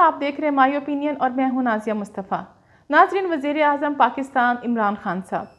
आप देख रहे हैं माई ओपिनियन और मैं हूं नाजिया मुस्तफ़ा। नाज़रीन, वज़ीर आज़म पाकिस्तान इमरान खान साहब,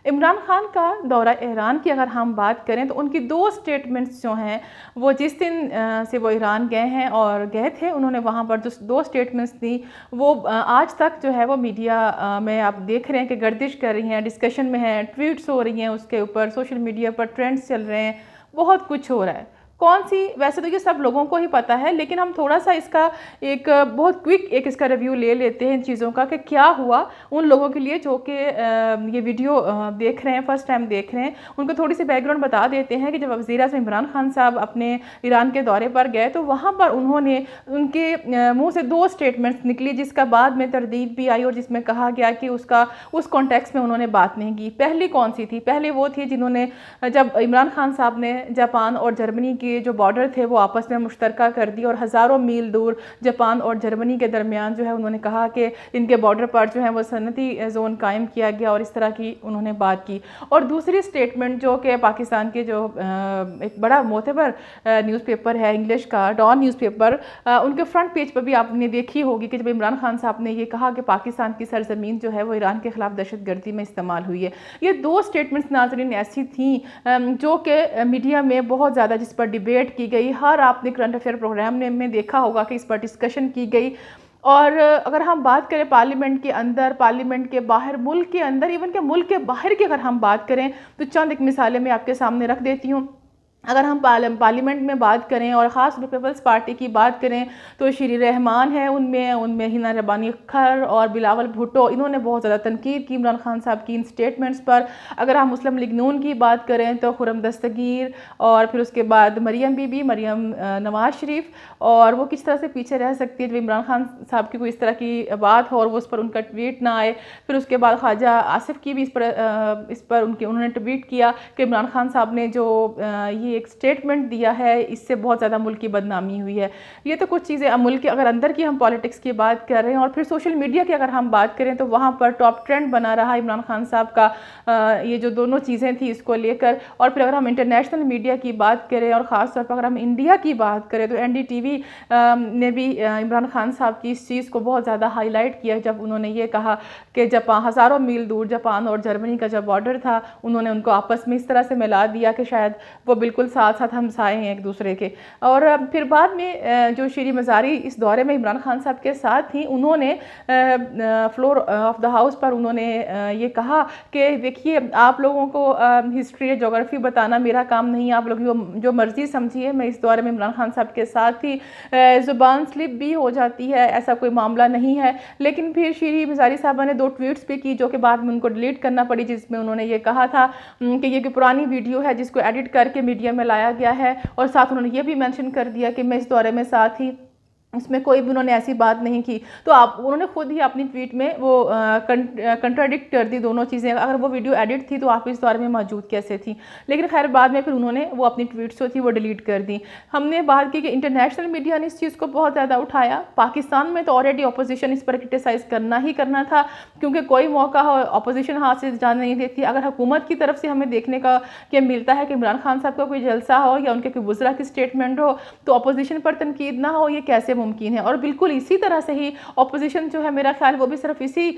इमरान खान का दौरा ईरान की अगर हम बात करें तो उनकी दो स्टेटमेंट्स जो हैं वो जिस दिन से वो ईरान गए हैं और गए थे, उन्होंने वहाँ पर जो दो स्टेटमेंट्स दी वो आज तक जो है वो मीडिया में आप देख रहे हैं कि गर्दिश कर रही हैं, डिस्कशन में हैं, ट्वीट्स हो रही हैं, उसके ऊपर सोशल मीडिया पर ट्रेंड्स चल रहे हैं, बहुत कुछ हो रहा है। कौन सी, वैसे तो ये सब लोगों को ही पता है, लेकिन हम थोड़ा सा इसका एक बहुत क्विक एक इसका रिव्यू ले लेते हैं इन चीज़ों का कि क्या हुआ उन लोगों के लिए जो कि ये वीडियो देख रहे हैं, फर्स्ट टाइम देख रहे हैं, उनको थोड़ी सी बैकग्राउंड बता देते हैं कि जब वज़ीर आज़म इमरान खान साहब अपने ईरान के दौरे पर गए तो वहाँ पर उन्होंने उनके मुँह से दो स्टेटमेंट्स निकली जिसका बाद में तरदीद भी आई और जिसमें कहा गया कि उसका उस कॉन्टेक्स्ट में उन्होंने बात नहीं की। पहली कौन सी थी? पहले वो थी जिन्होंने जब इमरान खान साहब ने जापान और जर्मनी के जो बॉर्डर थे वो आपस में मुश्तरका कर दी और हज़ारों मील दूर जापान और जर्मनी के दरमियान जो है उन्होंने कहा कि इनके बॉर्डर पर जो है वो सनती जोन कायम किया गया और इस तरह की उन्होंने बात की। और दूसरी स्टेटमेंट जो कि पाकिस्तान के जो एक बड़ा मोतबर न्यूज़पेपर है इंग्लिश का, डॉन न्यूज़पेपर, उनके फ्रंट पेज पर भी आपने देखी होगी कि जब इमरान खान साहब ने ये कहा कि पाकिस्तान की सरजमीन जो है वो ईरान के ख़िलाफ़ दहशतगर्दी में इस्तेमाल हुई है। ये दो स्टेटमेंट्स नाज़रीन ऐसी थी जो कि मीडिया में बहुत ज़्यादा जिस पर डिबेट की गई। हर आपने करंट अफेयर प्रोग्राम में देखा होगा कि इस पर डिस्कशन की गई। और अगर हम बात करें पार्लियामेंट के अंदर, पार्लियामेंट के बाहर, मुल्क के अंदर, इवन के मुल्क के बाहर की अगर हम बात करें तो चंद एक मिसालें मैं आपके सामने रख देती हूँ। अगर हम पार्लियामेंट में बात करें और ख़ास पीपल्स पार्टी की बात करें तो श्री रहमान है, उनमें हिना रब्बानी खर और बिलावल भुट्टो, इन्होंने बहुत ज़्यादा तनकीद की इमरान खान साहब की इन स्टेटमेंट्स पर। अगर हम मुस्लिम लीग नून की बात करें तो खुरम दस्तगीर और फिर उसके बाद मरियम बीबी, मरियम नवाज शरीफ, और वो किस तरह से पीछे रह सकती है जब इमरान खान साहब की कोई इस तरह की बात हो और वो उस पर उनका ट्वीट ना आए। फिर उसके बाद ख्वाजा आसिफ की भी इस पर उन्होंने ट्वीट किया कि इमरान खान साहब ने जो ये एक स्टेटमेंट दिया है इससे बहुत ज़्यादा मुल्क की बदनामी हुई है। ये तो कुछ चीज़ें मुल्क के अगर अंदर की हम पॉलिटिक्स की बात कर रहे हैं। और फिर सोशल मीडिया की अगर हम बात करें तो वहाँ पर टॉप ट्रेंड बना रहा इमरान खान साहब का ये जो दोनों चीज़ें थी इसको लेकर। और फिर अगर हम इंटरनेशनल मीडिया की बात करें और ख़ास तौर पर अगर हम इंडिया की बात करें तो NDTV ने भी इमरान खान साहब की इस चीज़ को बहुत ज़्यादा हाईलाइट किया जब उन्होंने ये कहा कि जापान, हज़ारों मील दूर जापान और जर्मनी का जब बॉर्डर था, उन्होंने उनको आपस में इस तरह से मिला दिया कि शायद वो बिल्कुल साथ साथ हमसाए हैं एक दूसरे के। और फिर बाद में जो श्री मज़ारी इस दौरे में इमरान खान साहब के साथ थी, उन्होंने फ्लोर ऑफ द हाउस पर उन्होंने ये कहा कि देखिए, आप लोगों को हिस्ट्री या जोग्राफ़ी बताना मेरा काम नहीं, आप लोग जो मर्ज़ी समझिए। मैं इस दौरे में इमरान खान साहब के साथ थी, ज़ुबान स्लिप भी हो जाती है, ऐसा कोई मामला नहीं है। लेकिन फिर श्री मज़ारी साहबा ने दो ट्वीट्स भी की जो कि बाद में उनको डिलीट करना पड़ी, जिसमें उन्होंने ये कहा था कि ये पुरानी वीडियो है जिसको एडिट करके मीडिया में लाया गया है। और साथ उन्होंने ये भी मेंशन कर दिया कि मैं इस दौरे में साथ थी, इसमें कोई भी उन्होंने ऐसी बात नहीं की। तो उन्होंने खुद ही अपनी ट्वीट में वो कंट्राडिक्ट कर दी दोनों चीज़ें। अगर वो वीडियो एडिट थी तो आप इस दौरे में मौजूद कैसे थी? लेकिन खैर बाद में फिर उन्होंने वो अपनी ट्वीट्स जो थी वो डिलीट कर दी। हमने बात की कि इंटरनेशनल मीडिया ने इस चीज़ को बहुत ज़्यादा उठाया। पाकिस्तान में तो ऑलरेडी अपोजिशन इस पर क्रिटिसाइज़ करना ही करना था, क्योंकि कोई मौका अपोजिशन हाथ से जाने नहीं देती। अगर हुकूमत की तरफ से हमें देखने का कि मिलता है कि इमरान खान साहब का कोई जलसा हो या उनके कोई वज़रा की स्टेटमेंट हो तो अपोजिशन पर तनकीद ना हो, ये कैसे मुमकिन है? और बिल्कुल इसी तरह से ही अपोजिशन जो है, मेरा ख्याल वो भी सिर्फ इसी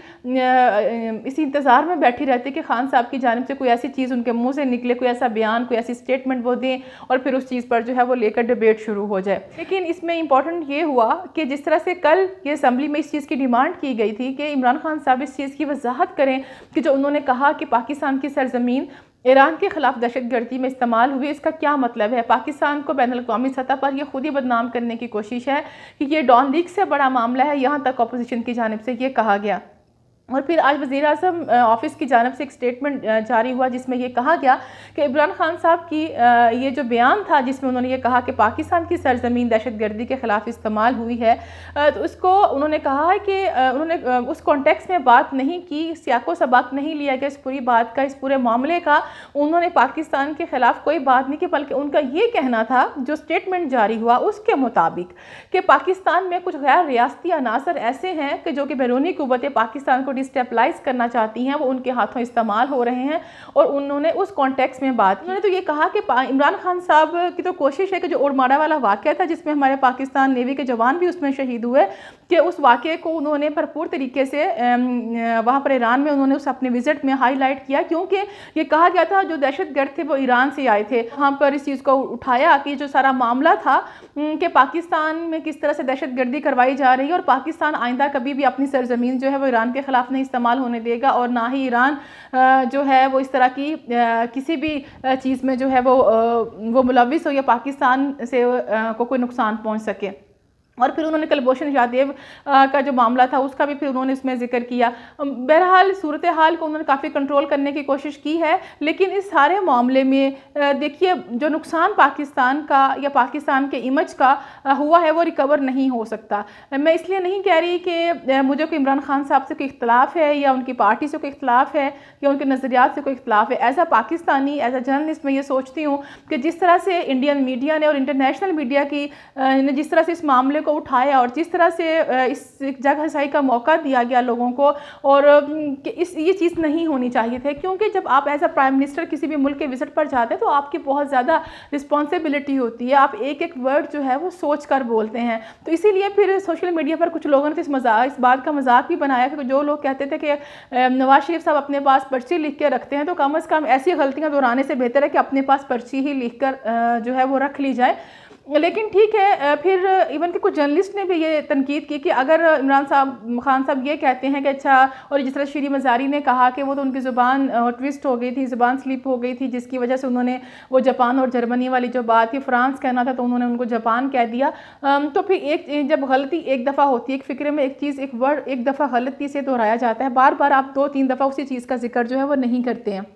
इंतज़ार में बैठी रहती है कि खान साहब की जानिब से कोई ऐसी चीज़ उनके मुंह से निकले, कोई ऐसा बयान, कोई ऐसी स्टेटमेंट वो दें और फिर उस चीज़ पर जो है वो लेकर डिबेट शुरू हो जाए। लेकिन इसमें इंपॉर्टेंट ये हुआ कि जिस तरह से कल ये असम्बली में इस चीज़ की डिमांड की गई थी कि इमरान खान साहब इस चीज़ की वजाहत करें कि जो उन्होंने कहा कि पाकिस्तान की सरजमीन ईरान के ख़िलाफ़ दहशतगर्दी में इस्तेमाल हुई, इसका क्या मतलब है? पाकिस्तान को बैनुल-अक़वामी सतह पर यह खुद ही बदनाम करने की कोशिश है कि ये डॉन लीग से बड़ा मामला है, यहाँ तक अपोजिशन की जानिब से ये कहा गया। और फिर आज वज़ीर आज़म ऑफिस की जानिब से एक स्टेटमेंट जारी हुआ जिसमें ये कहा गया कि इमरान खान साहब की ये जो बयान था जिसमें उन्होंने ये कहा कि पाकिस्तान की सरजमीन दहशतगर्दी के ख़िलाफ़ इस्तेमाल हुई है, तो उसको उन्होंने कहा है कि उन्होंने उस कॉन्टेक्स्ट में बात नहीं की, सियाको सबक नहीं लिया गया इस पूरी बात का, इस पूरे मामले का। उन्होंने पाकिस्तान के ख़िलाफ़ कोई बात नहीं की, बल्कि उनका ये कहना था जो स्टेटमेंट जारी हुआ उसके मुताबिक कि पाकिस्तान में कुछ गैर रियासती अनासर ऐसे हैं कि जो कि बैरूनी क़ुव्वतें पाकिस्तान को डिस्टेबलाइज करना चाहती हैं वो उनके हाथों इस्तेमाल हो रहे हैं। और उन्होंने उस कॉन्टेक्स्ट में बात की, उन्होंने तो ये कहा कि इमरान खान साहब की तो कोशिश है कि जो ओरमाड़ा वाला वाक़या था जिसमें हमारे पाकिस्तान नेवी के जवान भी उसमें शहीद हुए, कि उस वाक़े को उन्होंने भरपूर तरीके से वहाँ पर ईरान में उन्होंने उस अपने विज़िट में हाईलाइट किया, क्योंकि ये कहा गया था जो दहशतगर्द थे वो ईरान से आए थे। वहाँ पर इस चीज़ को उठाया कि जो सारा मामला था कि पाकिस्तान में किस तरह से दहशतगर्दी करवाई जा रही है और पाकिस्तान आइंदा कभी भी अपनी सरजमीन जो है वो ईरान के ख़िलाफ़ नहीं इस्तेमाल होने देगा, और ना ही ईरान जो है वो इस तरह की किसी भी चीज़ में जो है वो मुलविस हो या पाकिस्तान से को कोई नुकसान पहुँच सके। और फिर उन्होंने कुलभूषण जाधव का जो मामला था उसका भी फिर उन्होंने उसमें जिक्र किया। बहरहाल सूरत हाल को उन्होंने काफ़ी कंट्रोल करने की कोशिश की है, लेकिन इस सारे मामले में देखिए जो नुकसान पाकिस्तान का या पाकिस्तान के इमेज का हुआ है वो रिकवर नहीं हो सकता। मैं इसलिए नहीं कह रही कि मुझे कोई इमरान खान साहब से कोई इख्तलाफ है या उनकी पार्टी से कोई इख्तलाफ है या उनके नज़रियात से कोई इख्तलाफ है। As a Pakistani, as a journalist मैं ये सोचती हूँ कि जिस तरह से इंडियन मीडिया ने और इंटरनेशनल मीडिया की ने जिस तरह से इस मामले को उठाया और जिस तरह से इस जगहसाई का मौका दिया गया लोगों को, और ये चीज़ नहीं होनी चाहिए थी, क्योंकि जब आप एज अ प्राइम मिनिस्टर किसी भी मुल्क के विजिट पर जाते हैं तो आपकी बहुत ज़्यादा रिस्पॉन्सिबिलिटी होती है, आप एक एक वर्ड जो है वो सोच कर बोलते हैं। तो इसीलिए फिर सोशल मीडिया पर कुछ लोगों ने इस बात का मजाक भी बनाया कि जो लोग कहते थे कि नवाज शरीफ साहब अपने पास पर्ची लिख के रखते हैं, तो कम अज़ कम ऐसी गलतियाँ दोहराने से बेहतर है कि अपने पास पर्ची ही लिख कर जो है वो रख ली जाए। लेकिन ठीक है, फिर इवन के कुछ जर्नलिस्ट ने भी ये तनकीद की कि अगर इमरान खान साहब ये कहते हैं कि अच्छा, और जिस तरह शीरी मज़ारी ने कहा कि वो तो उनकी ज़ुबान ट्विस्ट हो गई थी, ज़ुबान स्लिप हो गई थी, जिसकी वजह से उन्होंने वो जापान और जर्मनी वाली जो बात थी, फ्रांस कहना था तो उन्होंने उनको जापान कह दिया। तो फिर जब गलती एक दफ़ा होती है, एक फ़िक्र में एक चीज़, एक वर्ड एक दफ़ा गलती से दोहराया जाता है, बार बार आप 2-3 दफ़ा उसी चीज़ का जिक्र जो है वो नहीं करते हैं।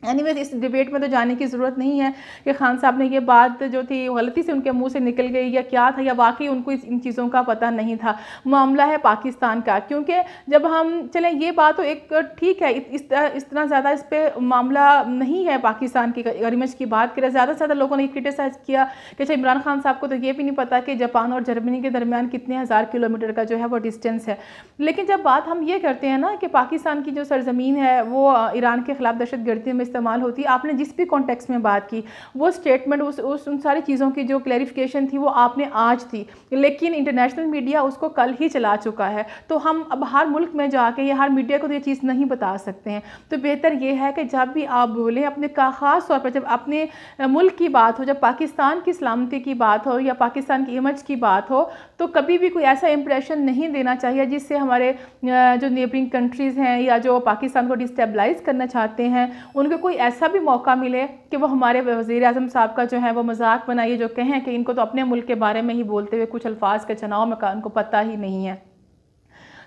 एनीवेज इस डिबेट में तो जाने की ज़रूरत नहीं है कि खान साहब ने ये बात जो थी गलती से उनके मुंह से निकल गई या क्या था, या वाकई उनको इन चीज़ों का पता नहीं था। मामला है पाकिस्तान का, क्योंकि जब हम चलें ये बात तो एक ठीक है, इतना ज़्यादा इस पर मामला नहीं है पाकिस्तान की। इमेज की बात करें, ज़्यादा से ज़्यादा लोगों ने क्रिटिसाइज़ किया कि अच्छा इमरान खान साहब को तो ये भी नहीं पता कि जापान और जर्मनी के दरमियान कितने हज़ार किलोमीटर का जो है वो डिस्टेंस है। लेकिन जब बात हम ये करते हैं ना कि पाकिस्तान की जो सरजमीन है वो ईरान के ख़िलाफ़ दहशतगर्दी में इस्तेमाल होती है, आपने जिस भी कॉन्टेक्स्ट में बात की वो स्टेटमेंट उन सारी चीज़ों की जो क्लैरिफिकेशन थी वो आपने आज थी, लेकिन इंटरनेशनल मीडिया उसको कल ही चला चुका है। तो हम अब हर मुल्क में जाके या हर मीडिया को तो ये चीज़ नहीं बता सकते हैं। तो बेहतर ये है कि जब भी आप बोलें अपने ख़ास तौर पर जब अपने मुल्क की बात हो, जब पाकिस्तान की सलामती की बात हो या पाकिस्तान की इमेज की बात हो, तो कभी भी कोई ऐसा इंप्रेशन नहीं देना चाहिए जिससे हमारे जो नेबरिंग कंट्रीज़ हैं या जो पाकिस्तान को डिस्टेबलाइज करना चाहते हैं उनको कोई ऐसा भी मौका मिले कि वो हमारे वज़ीर आज़म साहब का जो है वो मजाक बनाइए, जो कहें कि इनको तो अपने मुल्क के बारे में ही बोलते हुए कुछ अल्फाज के चुनाव में उनको पता ही नहीं है।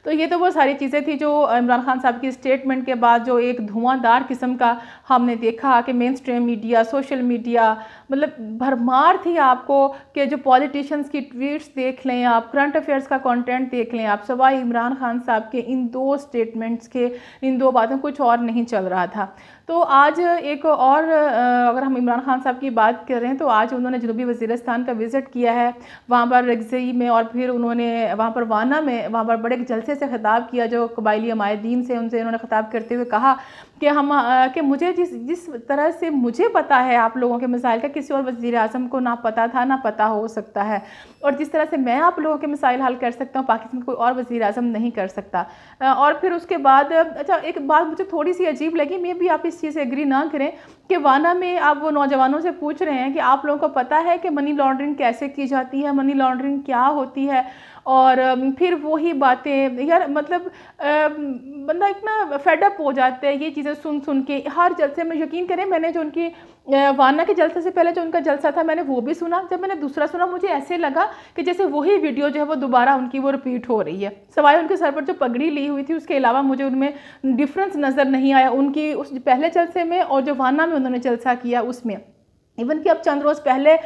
तो ये तो वो सारी चीज़ें थी जो इमरान खान साहब की स्टेटमेंट के बाद जो एक धुआंधार किस्म का हमने देखा कि main stream media, social media, मतलब भरमार थी आपको कि जो पॉलिटिशियंस की ट्वीट्स देख लें आप, करंट अफेयर्स का कंटेंट देख लें आप, सवाई इमरान खान साहब के इन 2 स्टेटमेंट्स के, इन 2 बातों कुछ और नहीं चल रहा था। तो आज एक और अगर हम इमरान खान साहब की बात करें तो आज उन्होंने जनूबी वज़ीरिस्तान का विज़िट किया है, वहाँ पर रगज़ई में, और फिर उन्होंने वहाँ पर वाना में वहाँ पर बड़े जलसे से ख़िताब किया जो कबायली अमायदीन से, उनसे उन्होंने ख़िताब करते हुए कहा कि मुझे जिस तरह से मुझे पता है आप लोगों के मसाइल का, किसी और वज़ीर आज़म को ना पता था ना पता हो सकता है, और जिस तरह से मैं आप लोगों के मसाइल हल कर सकता हूँ पाकिस्तान कोई और वज़ीर आज़म नहीं कर सकता। और फिर उसके बाद अच्छा एक बात मुझे थोड़ी सी अजीब लगी, मैं भी आप इस चीज़ से एग्री ना करें कि वाना में आप वो नौजवानों से पूछ रहे हैं कि आप लोगों को पता है कि मनी लॉन्ड्रिंग कैसे की जाती है, मनी लॉन्ड्रिंग क्या होती है, और फिर वही बातें यार, मतलब बंदा इतना फेडअप हो जाता है ये चीज़ें सुन के हर जलसे में। यकीन करें मैंने जो उनकी वाना के जलसे से पहले जो उनका जलसा था मैंने वो भी सुना, जब मैंने दूसरा सुना मुझे ऐसे लगा कि जैसे वही वीडियो जो है वो दोबारा उनकी वो रिपीट हो रही है, सवाए उनके सर पर जो पगड़ी ली हुई थी उसके अलावा मुझे उनमें डिफरेंस नज़र नहीं आया उनकी उस पहले जलसे में और जो वाना में उन्होंने जलसा किया उसमें। इवन कि अब चंद रोज़ पहले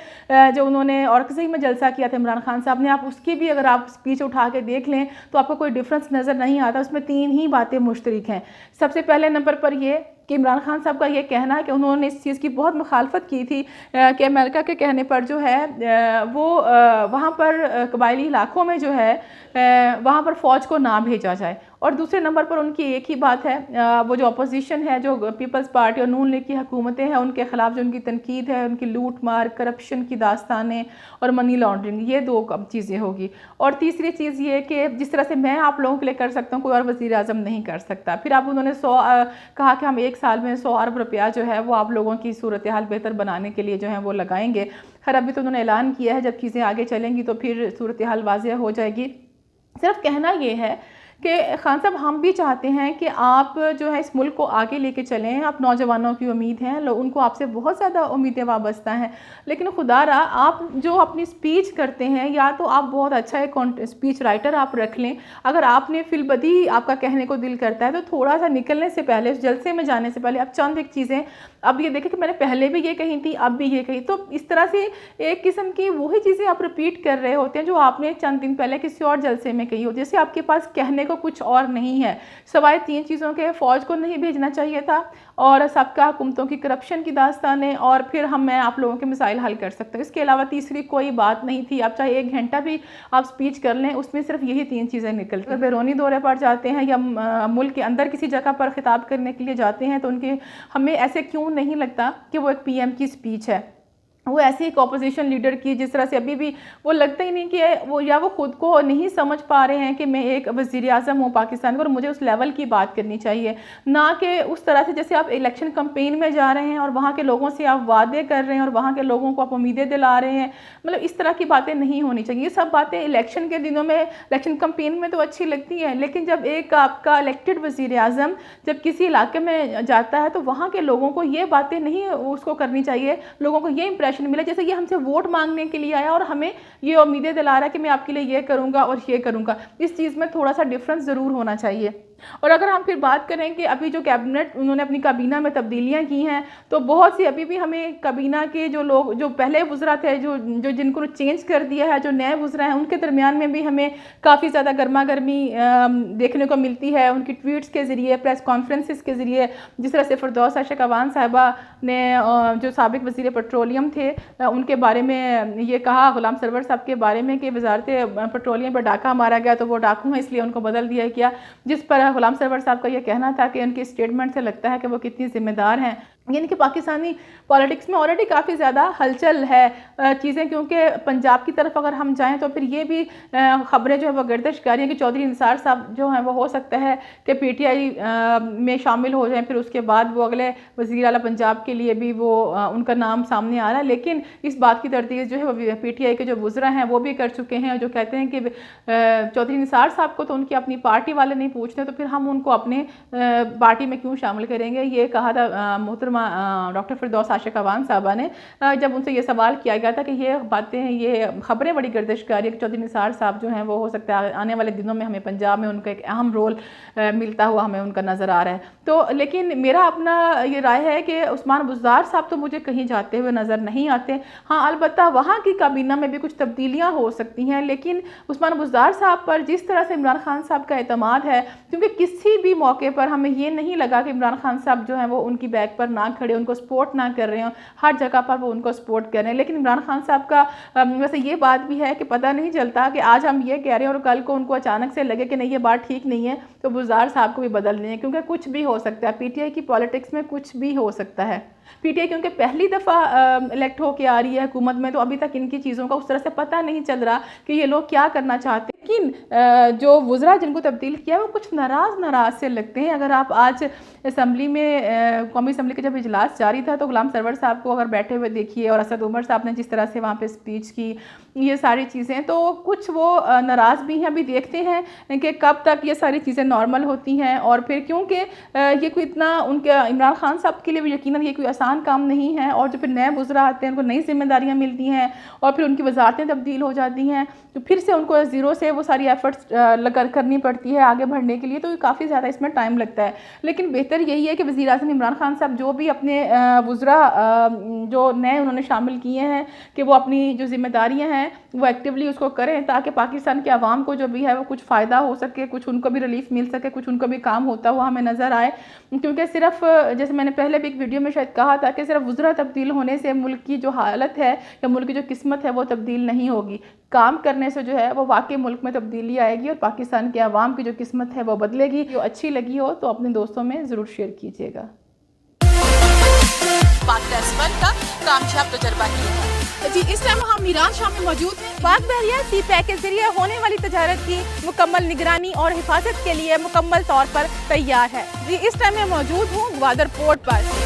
जो उन्होंने औरकज़ई में जलसा किया था इमरान खान साहब ने, आप उसकी भी अगर आप स्पीच उठा के देख लें तो आपको कोई डिफरेंस नज़र नहीं आता, उसमें 3 ही बातें मुश्तरक हैं। सबसे पहले नंबर पर ये कि इमरान खान साहब का ये कहना है कि उन्होंने इस चीज़ की बहुत मुखालफत की थी कि अमेरिका के कहने पर जो है वो वहाँ पर कबायली इलाकों में जो है वहाँ पर फ़ौज को ना भेजा जाए, और दूसरे नंबर पर उनकी एक ही बात है, वो जो अपोजिशन है, जो पीपल्स पार्टी और नून लीग की हुकूमतें हैं, उनके ख़िलाफ़ जो उनकी तनकीद है, उनकी लूट मार, करप्शन की दास्तानें और मनी लॉन्ड्रिंग, ये 2 चीज़ें होगी। और तीसरी चीज़ ये कि जिस तरह से मैं आप लोगों के लिए कर सकता हूँ, कोई और वज़ीर आज़म नहीं कर सकता। फिर आप उन्होंने कहा कि हम 1 साल में 100 अरब रुपया जो है वो आप लोगों की सूरत हाल बेहतर बनाने के लिए जो है वो लगाएंगे। खैर अभी तो उन्होंने ऐलान किया है, जब चीज़ें आगे चलेंगी तो फिर सूरत हाल वाज़ेह हो जाएगी। सिर्फ कहना ये है कि खान साहब हम भी चाहते हैं कि आप जो है इस मुल्क को आगे लेके चलें। आप नौजवानों की उम्मीद हैं, लोग उनको आपसे बहुत ज़्यादा उम्मीदें वाबस्ता हैं, लेकिन खुदारा आप जो अपनी स्पीच करते हैं, या तो आप बहुत अच्छा एक स्पीच राइटर आप रख लें। अगर आपने फिलबदी आपका कहने को दिल करता है तो थोड़ा सा निकलने से पहले, उस जलसे में जाने से पहले आप चंद एक चीज़ें, अब ये देखें कि मैंने पहले भी ये कही थी, अब भी ये कही, तो इस तरह से एक किस्म की वही चीज़ें आप रिपीट कर रहे होते हैं जो आपने चंद दिन पहले किसी और जलसे में कही होती है। जैसे आपके पास कहने को कुछ और नहीं है सवाए 3 चीज़ों के, फ़ौज को नहीं भेजना चाहिए था, और सबका हुकूमतों की करप्शन की दास्तानें, और फिर मैं आप लोगों के मसाइल हल कर सकते हैं। इसके अलावा तीसरी कोई बात नहीं थी। आप चाहे 1 घंटा भी आप स्पीच कर लें, उसमें सिर्फ यही 3 चीज़ें निकलती हैं। अगर बैरूनी दौरे पर जाते हैं या मुल्क के अंदर किसी जगह पर खिताब करने के लिए जाते हैं, तो उनके हमें ऐसे क्यों नहीं लगता कि वो एक PM की स्पीच है, वो ऐसी एक अपोजिशन लीडर की, जिस तरह से अभी भी वो लगता ही नहीं कि वो, या वो खुद को नहीं समझ पा रहे हैं कि मैं एक वज़ीर आज़म हूँ पाकिस्तान का और मुझे उस लेवल की बात करनी चाहिए, ना कि उस तरह से जैसे आप इलेक्शन कैंपेन में जा रहे हैं और वहाँ के लोगों से आप वादे कर रहे हैं और वहाँ के लोगों को आप उम्मीदें दिला रहे हैं। मतलब इस तरह की बातें नहीं होनी चाहिए। ये सब बातें इलेक्शन के दिनों में, इलेक्शन कैंपेन में तो अच्छी लगती हैं, लेकिन जब एक आपका इलेक्टेड वज़ीर आज़म जब किसी इलाके में जाता है तो वहाँ के लोगों को ये बातें नहीं उसको करनी चाहिए, लोगों को ये इंप्रेशन मिला जैसे ये हमसे वोट मांगने के लिए आया और हमें ये उम्मीदें दिला रहा है कि मैं आपके लिए ये करूंगा और ये करूंगा। इस चीज़ में थोड़ा सा डिफरेंस ज़रूर होना चाहिए। और अगर हम फिर बात करें कि अभी जो कैबिनेट उन्होंने अपनी काबीना में तब्दीलियां की हैं, तो बहुत सी अभी भी हमें काबीना के जो लोग, जो पहले वुज़रा थे, जो जिनको चेंज कर दिया है, जो नए वुज़रा हैं, उनके दरमियान में भी हमें काफ़ी ज़्यादा गर्मा गर्मी देखने को मिलती है। उनकी ट्वीट्स के ज़रिए, प्रेस कॉन्फ्रेंसिस के ज़रिए, जिस तरह से फिरदौस आशिक अवान साहिबा ने जो साबिक वज़ीर पेट्रोलियम थे उनके बारे में ये कहा, गुलाम सरवर साहब के बारे में, कि वजारत पेट्रोलियम पर डाका मारा गया तो वो डाकू हैं इसलिए उनको बदल दिया गया, जिस पर गुलाम सरवर साहब का ये कहना था कि उनके स्टेटमेंट से लगता है कि वो कितनी जिम्मेदार हैं। यानी कि पाकिस्तानी पॉलिटिक्स में ऑलरेडी काफ़ी ज़्यादा हलचल है चीज़ें, क्योंकि पंजाब की तरफ अगर हम जाएं तो फिर ये भी ख़बरें जो है वो गर्दिश कर रही हैं कि चौधरी निसार साहब जो हैं वो हो सकता है कि PTI में शामिल हो जाएं, फिर उसके बाद वो अगले वज़ीर आला पंजाब के लिए भी वो उनका नाम सामने आ रहा है। लेकिन इस बात की तरदीद जो है वो PTI के जो वुज़रा हैं वो भी कर चुके हैं, जो कहते हैं कि चौधरी निसार साहब को तो उनकी अपनी पार्टी वाले नहीं पूछते, तो फिर हम उनको अपने पार्टी में क्यों शामिल करेंगे। ये कहा था मोहतरमा डॉक्टर फिरदौस आशिक अवान साहबा ने, जब उनसे ये सवाल किया गया था कि ये बातें, ये खबरें बड़ी गर्दिश कर रही है कि चौधरी निसार साहब जो हैं वो हो सकता है आने वाले दिनों में हमें पंजाब में उनका एक अहम रोल मिलता हुआ हमें उनका नज़र आ रहा है। तो लेकिन मेरा अपना ये राय है कि उस्मान बुज़दार साहब तो मुझे कहीं जाते हुए नज़र नहीं आते। हाँ, अलबत्ता वहाँ की काबीना में भी कुछ तब्दीलियाँ हो सकती हैं, लेकिन उस्मान बुज़दार साहब पर जिस तरह से इमरान खान साहब का एतमाद है, क्योंकि किसी भी मौके पर हमें ये नहीं लगा कि इमरान खान साहब जो हैं वो उनकी बैक पर ना खड़े, उनको सपोर्ट ना कर रहे हों, हर जगह पर वो उनको सपोर्ट कर रहे हैं। लेकिन इमरान खान साहब का वैसे ये बात भी है कि पता नहीं चलता कि आज हम ये कह रहे हैं और कल को उनको अचानक से लगे कि नहीं ये बात ठीक नहीं है तो बुज़दार साहब को भी बदल दें, क्योंकि कुछ भी हो सकता है। PTI की पॉलिटिक्स में कुछ भी हो सकता है। PTI क्योंकि पहली दफ़ा इलेक्ट होकर आ रही है हुकूमत में, तो अभी तक इनकी चीज़ों का उस तरह से पता नहीं चल रहा कि ये लोग क्या करना चाहते हैं। लेकिन जो वुज़रा जिनको तब्दील किया वो कुछ नाराज़ से लगते हैं। अगर आप आज असम्बली में, कौमी असम्बली का जब इजलास जारी था, तो गुलाम सरवर साहब को अगर बैठे हुए देखिए और असद उमर साहब ने जिस तरह से वहाँ पे स्पीच की, ये सारी चीज़ें, तो कुछ वो नाराज़ भी हैं। अभी देखते हैं कि कब तक ये सारी चीज़ें नॉर्मल होती हैं। और फिर क्योंकि ये कोई इतना उनके इमरान खान साहब के लिए भी यकीनन ये कोई आसान काम नहीं है, और जो फिर नए वुज़रा आते हैं उनको नई जिम्मेदारियाँ मिलती हैं और फिर उनकी वजारतें तब्दील हो जाती हैं, तो फिर से उनको ज़ीरो से वो सारी एफर्ट्स करनी पड़ती है आगे बढ़ने के लिए, तो काफ़ी ज़्यादा इसमें टाइम लगता है। लेकिन बेहतर यही है कि वज़ीर आज़म इमरान खान साहब जो भी अपने वुज़रा जो नए उन्होंने शामिल किए हैं कि वो अपनी जो जिम्मेदारियाँ हैं वो एक्टिवली उसको करें, ताकि पाकिस्तान के आवाम को जो भी है वो कुछ फ़ायदा हो सके, कुछ उनको भी रिलीफ मिल सके, कुछ उनको भी काम होता हुआ हमें नज़र आए। क्योंकि सिर्फ जैसे मैंने पहले भी एक वीडियो में शायद कहा था कि सिर्फ वुज़रा तब्दील होने से मुल्क की जो हालत है या मुल्क की जो किस्मत है वो तब्दील नहीं होगी। काम करने से जो है वो वाकई मुल्क में तब्दीली आएगी और पाकिस्तान के अवाम की जो किस्मत है वो बदलेगी। जो अच्छी लगी हो तो अपने दोस्तों में ज़रूर शेयर कीजिएगा। का कामयाब तजर्बा किया है जी। इस टाइम हम ईरान शाम में मौजूद हैं। पाक बहरिया सी पैक के जरिए होने वाली तजारत की मुकम्मल निगरानी और हिफाजत के लिए मुकम्मल तौर पर तैयार है जी। इस टाइम मैं मौजूद हूँ ग्वादर पोर्ट पर।